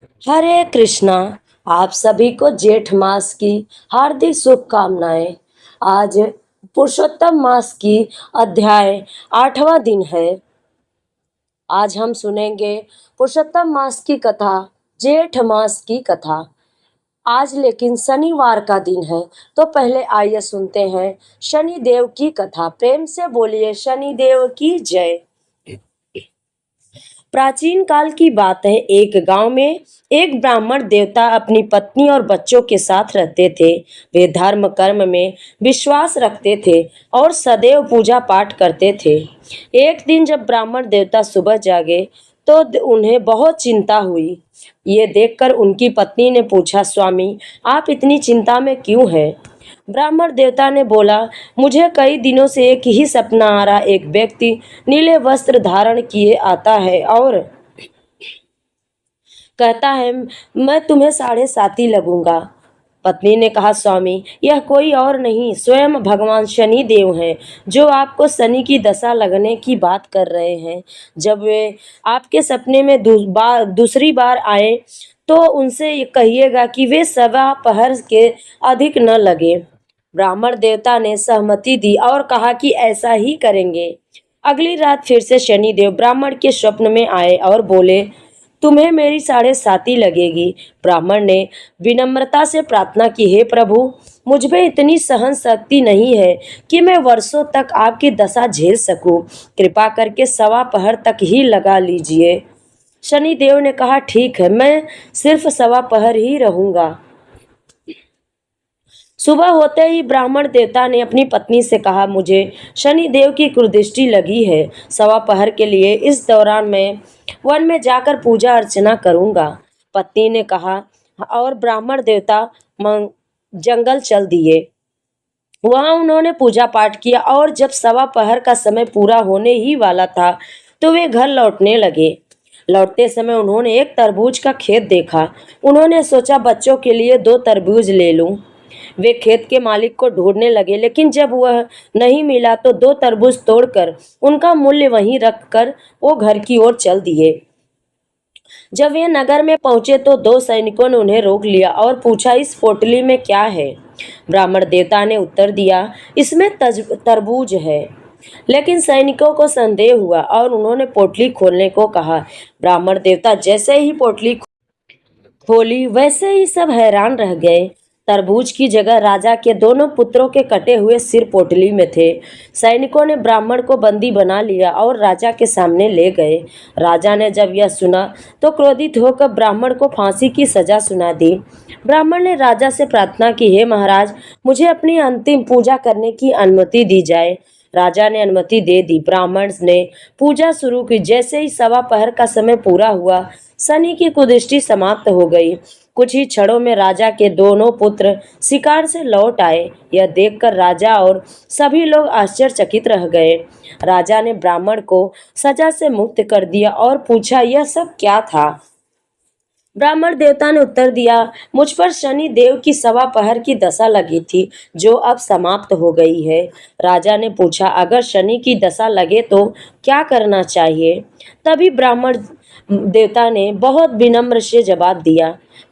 हरे कृष्णा। आप सभी को जेठ मास की हार्दिक शुभकामनाएं। आज पुरुषोत्तम मास की अध्याय 8वां दिन है। आज हम सुनेंगे पुरुषोत्तम मास की कथा, जेठ मास की कथा। आज लेकिन शनिवार का दिन है, तो पहले आइए सुनते हैं शनि देव की कथा। प्रेम से बोलिए शनि देव की जय। प्राचीन काल की बात है। एक गांव में एक ब्राह्मण देवता अपनी पत्नी और बच्चों के साथ रहते थे। वे धर्म कर्म में विश्वास रखते थे और सदैव पूजा पाठ करते थे। एक दिन जब ब्राह्मण देवता सुबह जागे तो उन्हें बहुत चिंता हुई। ये देखकर उनकी पत्नी ने पूछा, स्वामी, आप इतनी चिंता में क्यों हैं? ब्राह्मण देवता ने बोला, मुझे कई दिनों से एक ही सपना आ रहा। एक व्यक्ति नीले वस्त्र धारण किए आता है और कहता है, मैं तुम्हें साढ़े साथी लगूंगा। पत्नी ने कहा, स्वामी, यह कोई और नहीं, स्वयं भगवान शनि देव हैं, जो आपको शनि की दशा लगने की बात कर रहे हैं। जब वे आपके सपने में दूसरी बार आए तो उनसे ये कहिएगा कि वे सवा पहर के अधिक न लगे। ब्राह्मण देवता ने सहमति दी और कहा कि ऐसा ही करेंगे। अगली रात फिर से शनिदेव ब्राह्मण के स्वप्न में आए और बोले, तुम्हें मेरी साढ़े साती लगेगी। ब्राह्मण ने विनम्रता से प्रार्थना की, हे प्रभु, मुझ में इतनी सहन शक्ति नहीं है कि मैं वर्षों तक आपकी दशा झेल सकूं। कृपा करके सवा पहर तक ही लगा लीजिए। शनिदेव ने कहा, ठीक है, मैं सिर्फ सवा पहर ही रहूंगा। सुबह होते ही ब्राह्मण देवता ने अपनी पत्नी से कहा, मुझे शनि देव की कुदृष्टि लगी है। सवा पहर के लिए इस दौरान मैं वन में जाकर पूजा अर्चना करूंगा। पत्नी ने कहा और ब्राह्मण देवता जंगल चल दिए। वहां उन्होंने पूजा पाठ किया और जब सवा पहर का समय पूरा होने ही वाला था तो वे घर लौटने लगे। लौटते समय उन्होंने एक तरबूज का खेत देखा। उन्होंने सोचा, बच्चों के लिए 2 तरबूज ले लूं। वे खेत के मालिक को ढूंढने लगे, लेकिन जब वह नहीं मिला तो 2 तरबूज तोड़कर उनका मूल्य वहीं रखकर वो घर की ओर चल दिए। जब वे नगर में पहुंचे तो 2 सैनिकों ने उन्हें रोक लिया और पूछा, इस पोटली में क्या है? ब्राह्मण देवता ने उत्तर दिया, इसमें तरबूज है। लेकिन सैनिकों को संदेह हुआ और उन्होंने पोटली खोलने को कहा। ब्राह्मण देवता जैसे ही पोटली खोली वैसे ही सब हैरान रह गए। तरबूज की जगह राजा के दोनों पुत्रों के कटे हुए सिर पोटली में थे। सैनिकों ने ब्राह्मण को बंदी बना लिया और राजा के सामने ले गए। राजा ने जब यह सुना तो क्रोधित होकर ब्राह्मण को फांसी की सजा सुना दी। ब्राह्मण ने राजा से प्रार्थना की, हे महाराज, मुझे अपनी अंतिम पूजा करने की अनुमति दी जाए। राजा ने अनुमति दे दी। ब्राह्मण ने पूजा शुरू की। जैसे ही सवा पहर का समय पूरा हुआ, शनि की कुदृष्टि समाप्त हो गई। कुछ ही क्षणों में राजा के दोनों पुत्र शिकार से लौट आए। यह देखकर राजा और सभी लोग आश्चर्यचकित रह गए। राजा ने ब्राह्मण को सजा से मुक्त कर दिया और पूछा, यह सब क्या था? ब्राह्मण देवता ने उत्तर दिया, मुझ पर शनि देव की सवा पहर की दशा लगी थी, जो अब समाप्त हो गई है। राजा ने पूछा, अगर शनि की दशा लगे तो क्या करना चाहिए? तभी ब्राह्मण देवता ने बहुत विनम्र से जवाब दिया,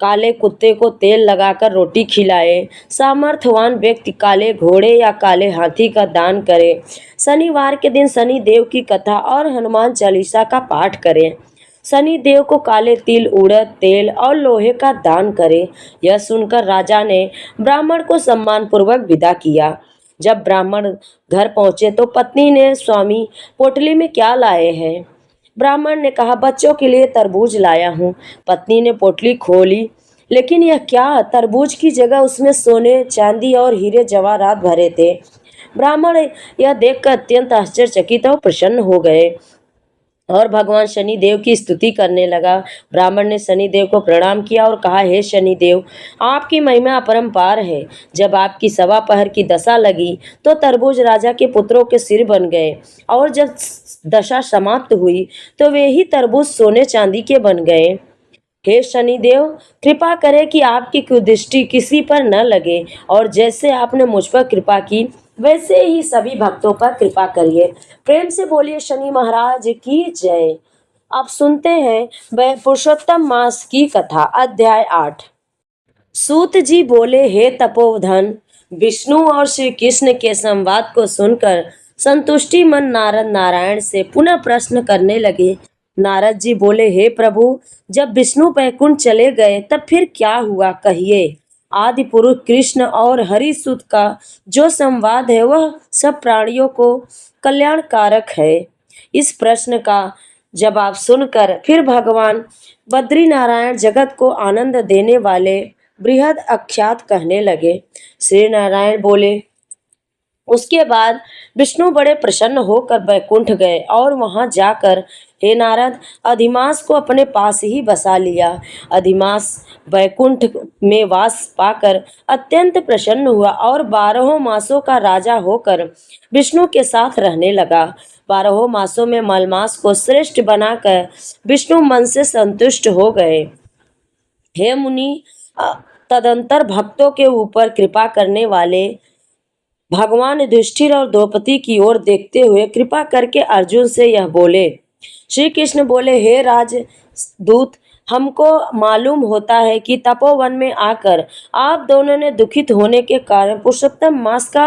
काले कुत्ते को तेल लगाकर रोटी खिलाए, सामर्थ्यवान व्यक्ति काले घोड़े या काले हाथी का दान करे, शनिवार के दिन शनि देव की कथा और हनुमान चालीसा का पाठ करें, शनि देव को काले तिल, उड़द तेल और लोहे का दान करे। यह सुनकर राजा ने ब्राह्मण को सम्मान पूर्वक विदा किया। जब ब्राह्मण घर पहुंचे तो पत्नी ने, स्वामी, पोटली में क्या लाए हैं? ब्राह्मण ने कहा, बच्चों के लिए तरबूज लाया हूँ। पत्नी ने पोटली खोली, लेकिन यह क्या? तरबूज की जगह उसमें सोने, चांदी और हीरे जवाहरात भरे थे। ब्राह्मण यह देखकर अत्यंत आश्चर्यचकित और प्रसन्न हो गए और भगवान शनि देव की स्तुति करने लगा। ब्राह्मण ने शनि देव को प्रणाम किया और कहा, हे शनि देव, आपकी महिमा अपरंपार है। जब आपकी सवा पहर की दशा लगी तो तरबूज राजा के पुत्रों के सिर बन गए और जब दशा समाप्त हुई तो वे ही तरबूज सोने चांदी के बन गए। हे शनिदेव, कृपा करें कि आपकी कुदृष्टि किसी पर न लगे और जैसे आपने मुझ पर कृपा की वैसे ही सभी भक्तों पर कृपा करिए। प्रेम से बोलिए शनि महाराज की जय। अब सुनते हैं वह पुरुषोत्तम मास की कथा। अध्याय 8। सूत जी बोले, हे तपोधन, विष्णु और श्री कृष्ण के संवाद को सुनकर संतुष्टि मन नारद नारायण से पुनः प्रश्न करने लगे। नारद जी बोले, हे प्रभु, जब विष्णु बैकुंठ चले गए तब फिर क्या हुआ, कहिए। आदि पुरुष कृष्ण और हरिसुत का जो संवाद है वह सब प्राणियों को कल्याणकारक है। इस प्रश्न का जवाब सुनकर फिर भगवान बद्री नारायण जगत को आनंद देने वाले बृहद अख्यात कहने लगे। श्री नारायण बोले, उसके बाद विष्णु बड़े प्रसन्न होकर बैकुंठ गए और वहां जाकर, हे नारद, अधिमास को अपने पास ही बसा लिया। अधिमास बैकुंठ में वास पाकर अत्यंत प्रसन्न हुआ और 12 मासों का राजा होकर विष्णु के साथ रहने लगा। 12 मासों में मलमास को श्रेष्ठ बनाकर विष्णु मन से संतुष्ट हो गए। हे मुनि, तदंतर भक्तों के ऊपर कृपा करने वाले भगवान युधिष्ठिर और द्रौपदी की ओर देखते हुए कृपा करके अर्जुन से यह बोले। श्री कृष्ण बोले, हे राजदूत, हमको मालूम होता है कि तपोवन में आकर आप दोनों ने दुखित होने के कारण पुरुषोत्तम मास का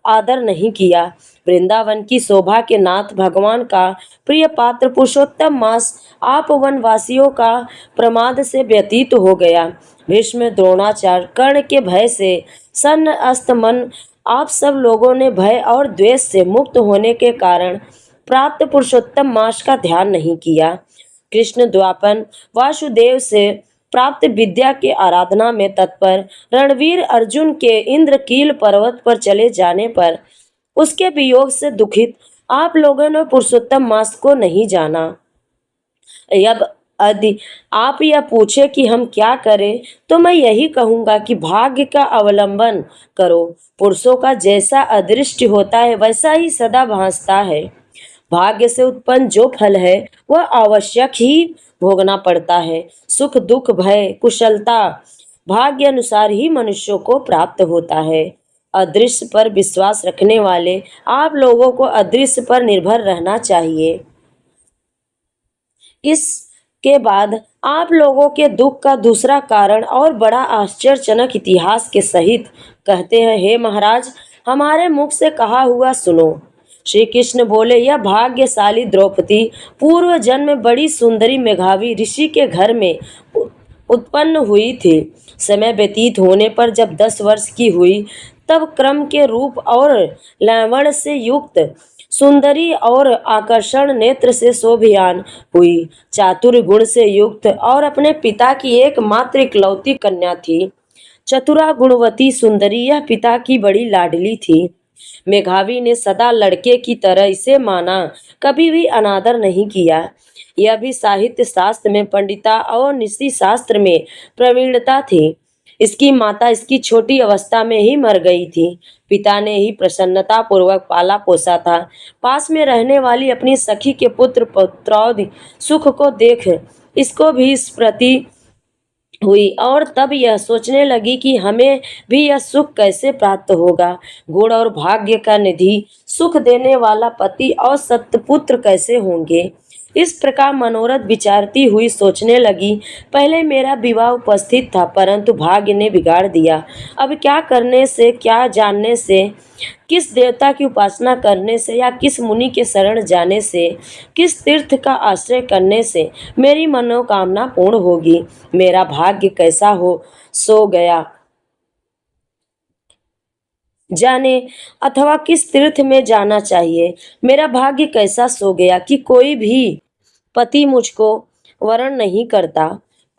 आदर नहीं किया। वृंदावन की शोभा के नाथ भगवान का प्रिय पात्र पुरुषोत्तम मास आप वनवासियों का प्रमाद से व्यतीत हो गया। भीष्म, द्रोणाचार्य, कर्ण के भय से सन्न अस्त मन आप सब लोगों ने भय और द्वेष से मुक्त होने के कारण प्राप्त पुरुषोत्तम मास का ध्यान नहीं किया। कृष्ण द्वापर वासुदेव से प्राप्त विद्या के आराधना में तत्पर रणवीर अर्जुन के इंद्रकील पर्वत पर चले जाने पर उसके वियोग से दुखित आप लोगों ने पुरुषोत्तम मास को नहीं जाना। अब यदि आप यह पूछे कि हम क्या करें, तो मैं यही कहूँगा कि भाग्य का अवलंबन करो। पुरुषों का जैसा अदृष्ट होता है वैसा ही सदा भासता है। भाग्य से उत्पन्न जो फल है वह आवश्यक ही भोगना पड़ता है। सुख, दुख, भय, कुशलता भाग्य अनुसार ही मनुष्यों को प्राप्त होता है। अदृश्य पर विश्वास रखने वाले आप लोगों को अदृश्य पर निर्भर रहना चाहिए। इसके बाद आप लोगों के दुख का दूसरा कारण और बड़ा आश्चर्यजनक इतिहास के सहित कहते हैं। हे महाराज, हमारे मुख से कहा हुआ सुनो। श्री कृष्ण बोले, यह भाग्यशाली द्रौपदी पूर्व जन्म में बड़ी सुंदरी मेघावी ऋषि के घर में उत्पन्न हुई थी। समय व्यतीत होने पर जब 10 वर्ष की हुई तब क्रम के रूप और लावण्य से युक्त सुंदरी और आकर्षण नेत्र से शोभियान हुई। चातुर गुण से युक्त और अपने पिता की एकमात्र इकलौती कन्या थी। चतुरा गुणवती सुंदरी यह पिता की बड़ी लाडली थी। मेघावी ने सदा लड़के की तरह इसे माना, कभी भी अनादर नहीं किया। यह भी साहित्य शास्त्र में पंडिता और नीति शास्त्र में प्रवीणता थी। इसकी माता इसकी छोटी अवस्था में ही मर गई थी। पिता ने ही प्रसन्नता पूर्वक पाला पोसा था। पास में रहने वाली अपनी सखी के पुत्र पौत्रौध सुख को देख इसको भी स्मृति हुई और तब यह सोचने लगी कि हमें भी यह सुख कैसे प्राप्त होगा। गुण और भाग्य का निधि सुख देने वाला पति और सत्पुत्र कैसे होंगे। इस प्रकार मनोरथ विचारती हुई सोचने लगी, पहले मेरा विवाह उपस्थित था परंतु भाग्य ने बिगाड़ दिया। अब क्या करने से, क्या जानने से, किस देवता की उपासना करने से या किस मुनि के शरण जाने से, किस तीर्थ का आश्रय करने से मेरी मनोकामना पूर्ण होगी। मेरा भाग्य कैसा हो सो गया जाने, अथवा किस तीर्थ में जाना चाहिए। मेरा भाग्य कैसा सो गया कि कोई भी पति मुझको वरण नहीं करता।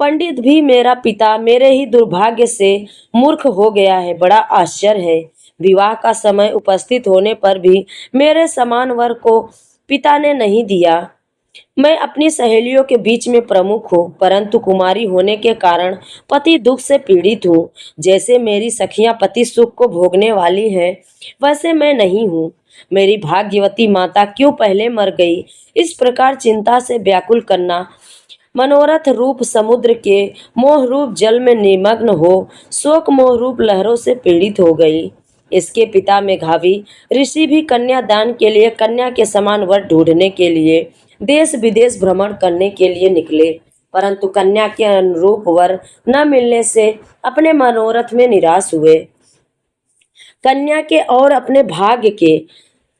पंडित भी मेरा पिता मेरे ही दुर्भाग्य से मूर्ख हो गया है। बड़ा आश्चर्य है, विवाह का समय उपस्थित होने पर भी मेरे समान वर को पिता ने नहीं दिया। मैं अपनी सहेलियों के बीच में प्रमुख हूँ, परंतु कुमारी होने के कारण पति दुख से पीड़ित हूँ। जैसे मेरी सखियां पति सुख को भोगने वाली हैं, वैसे मैं नहीं हूँ। मेरी भाग्यवती माता क्यों पहले मर गई। इस प्रकार चिंता से व्याकुल करना मनोरथ रूप समुद्र के मोह रूप जल में निमग्न हो शोक मोह रूप लहरों से पीड़ित हो गई। इसके पिता मेघावी ऋषि भी कन्या दान के लिए कन्या के समान वर ढूंढने के लिए देश विदेश भ्रमण करने के लिए निकले, परंतु कन्या के अनुरूप वर न मिलने से अपने मनोरथ में निराश हुए। कन्या के और अपने भाग्य के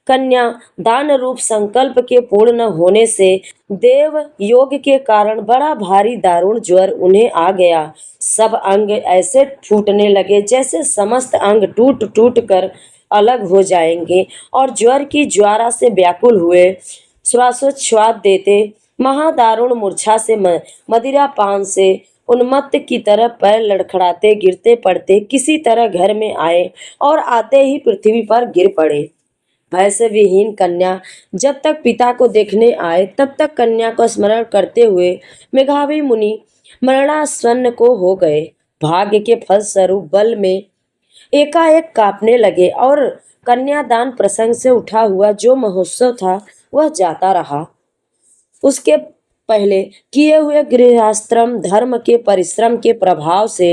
कन्या दान रूप संकल्प के पूर्ण न होने से देव योग के कारण बड़ा भारी दारुण ज्वर उन्हें आ गया। सब अंग ऐसे फूटने लगे जैसे समस्त अंग टूट टूट कर अलग हो जाएंगे और ज्वर की ज्वारा से व्याकुल हुए श्वासोच्छ्वास देते महादारुण मूर्छा से मदिरा पान से उन्मत्त की तरह पैर लड़खड़ाते गिरते पड़ते किसी तरह घर में आए और आते ही पृथ्वी पर गिर पड़े। भय से विहीन कन्या जब तक पिता को देखने आए तब तक कन्या को स्मरण करते हुए मेघावी मुनि मरणासन्न को हो गए। भाग्य के फलस्वरूप बल में एकाएक कांपने लगे और कन्यादान प्रसंग से उठा हुआ जो महोत्सव था वह जाता रहा। उसके पहले किए हुए गृहस्थ्रम धर्म के परिश्रम के प्रभाव से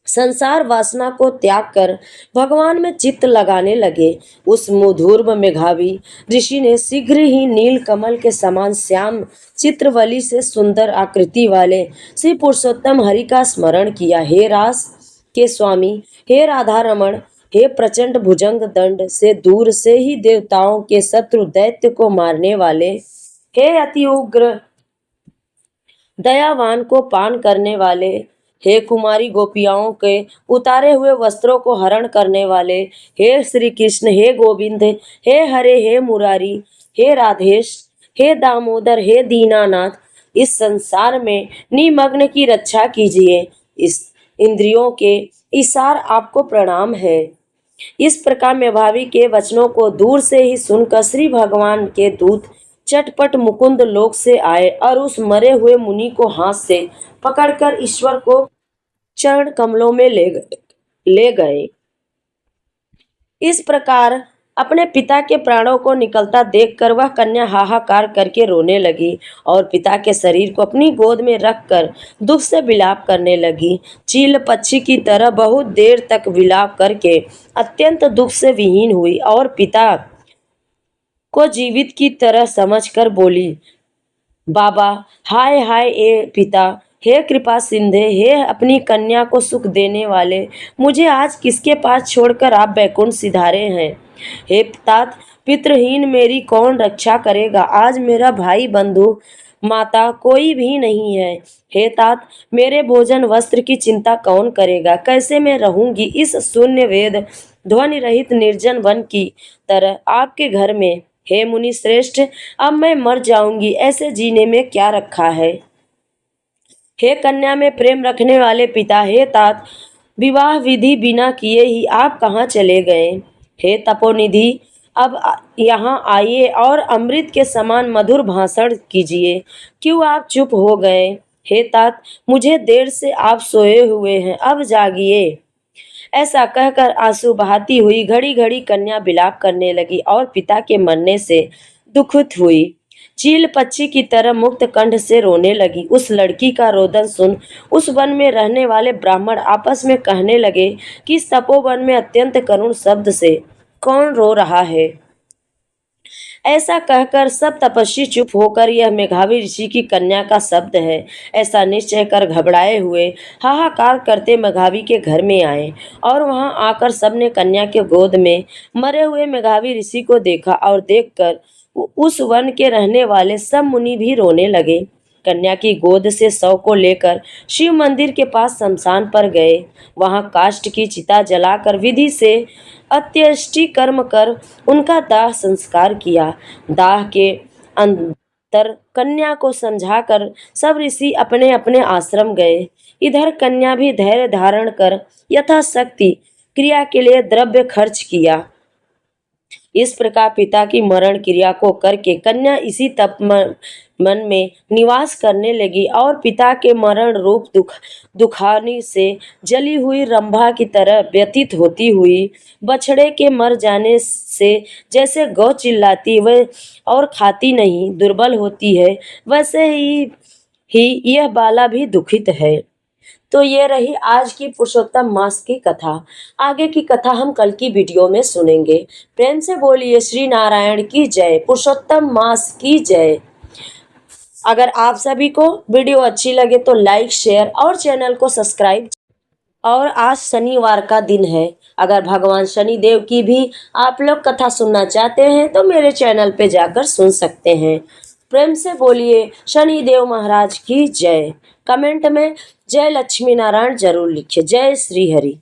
संसार वासना को त्याग कर भगवान में चित्त लगाने लगे। उस मुधूर्व मेघावी ऋषि ने शीघ्र ही नील कमल के समान श्याम चित्रवली से सुंदर आकृति वाले श्री पुरुषोत्तम हरि का स्मरण किया। हे रास के स्वामी, हे राधा रमण, हे प्रचंड भुजंग दंड से दूर से ही देवताओं के शत्रु दैत्य को मारने वाले, हे अति उग्र दयावान को पान करने वाले, हे कुमारी गोपियाओं के उतारे हुए वस्त्रों को हरण करने वाले, हे श्री कृष्ण, हे गोविंद, हे हरे, हे मुरारी, हे राधेश, हे दामोदर, हे दीनानाथ, इस संसार में निमग्न की रक्षा कीजिए। इस इंद्रियों के इशार आपको प्रणाम है। इस प्रकार मेघावी के वचनों को दूर से ही सुनकर श्री भगवान के दूत चटपट मुकुंद लोक से आए और उस मरे हुए मुनि को हाथ से पकड़कर ईश्वर को चरण कमलों में ले गए। इस प्रकार अपने पिता के प्राणों को निकलता देखकर वह कन्या हाहाकार करके रोने लगी और पिता के शरीर को अपनी गोद में रखकर दुख से विलाप करने लगी। चील पक्षी की तरह बहुत देर तक विलाप करके अत्यंत दुख से विहीन हुई और पिता को जीवित की तरह समझकर बोली, बाबा, हाय हाय ए पिता, हे कृपा सिंधे, हे अपनी कन्या को सुख देने वाले, मुझे आज किसके पास छोड़कर आप बैकुंठ सिधारे हैं। हे तात, पितृहीन मेरी कौन रक्षा करेगा। आज मेरा भाई बंधु माता कोई भी नहीं है। हे तात, मेरे भोजन वस्त्र की चिंता कौन करेगा। कैसे मैं रहूंगी इस शून्य वेद ध्वनि रहित निर्जन वन की तरह आपके घर में। हे मुनि श्रेष्ठ, अब मैं मर जाऊंगी, ऐसे जीने में क्या रखा है। हे कन्या में प्रेम रखने वाले पिता, हे तात, विवाह विधि बिना किए ही आप कहाँ चले गए। हे तपोनिधि, अब यहाँ आइए और अमृत के समान मधुर भाषण कीजिए। क्यों आप चुप हो गए। हे तात, मुझे देर से आप सोए हुए हैं, अब जागिए। ऐसा कहकर आंसू बहाती हुई घड़ी घड़ी कन्या विलाप करने लगी और पिता के मरने से दुखित हुई। चील पक्षी की तरह मुक्त कंठ से रोने लगी। उस लड़की का रोदन सुन उस वन में रहने वाले ब्राह्मण आपस में कहने लगे कि इस तपोवन में अत्यंत करुण शब्द से कौन रो रहा है। ऐसा कहकर सब तपस्वी चुप होकर यह मेघावी ऋषि की कन्या का शब्द है ऐसा निश्चय कर घबराए हुए हाहाकार करते मेघावी के घर में आए और वहां आकर सबने कन्या के गोद में मरे हुए मेघावी ऋषि को देखा और देखकर उस वन के रहने वाले सब मुनि भी रोने लगे। कन्या की गोद से शव को लेकर शिव मंदिर के पास शमशान पर गए। वहां काष्ठ की चिता जलाकर विधि से अंत्येष्टि कर्म कर उनका दाह संस्कार किया। दाह के अंतर कन्या को समझाकर सब ऋषि अपने अपने आश्रम गए। इधर कन्या भी धैर्य धारण कर यथाशक्ति क्रिया के लिए द्रव्य खर्च किया। इस प्रकार पिता की मरण क्रिया को करके कन्या इसी तप मन में निवास करने लगी और पिता के मरण रूप दुखानी से जली हुई रंभा की तरह व्यतीत होती हुई बछड़े के मर जाने से जैसे गौ चिल्लाती वह और खाती नहीं दुर्बल होती है, वैसे ही यह बाला भी दुखित है। तो ये रही आज की पुरुषोत्तम मास की कथा। आगे की कथा हम कल की वीडियो में सुनेंगे। प्रेम से बोलिए श्री नारायण की जय, पुरुषोत्तम मास की जय। अगर आप सभी को वीडियो अच्छी लगे तो लाइक, शेयर और चैनल को सब्सक्राइब। और आज शनिवार का दिन है। अगर भगवान शनिदेव की भी आप लोग कथा सुनना चाहते हैं तो मेरे चैनल पे जाकर सुन सकते हैं। प्रेम से बोलिए शनिदेव महाराज की जय। कमेंट में जय लक्ष्मी नारायण जरूर लिखिए। जय श्री हरि।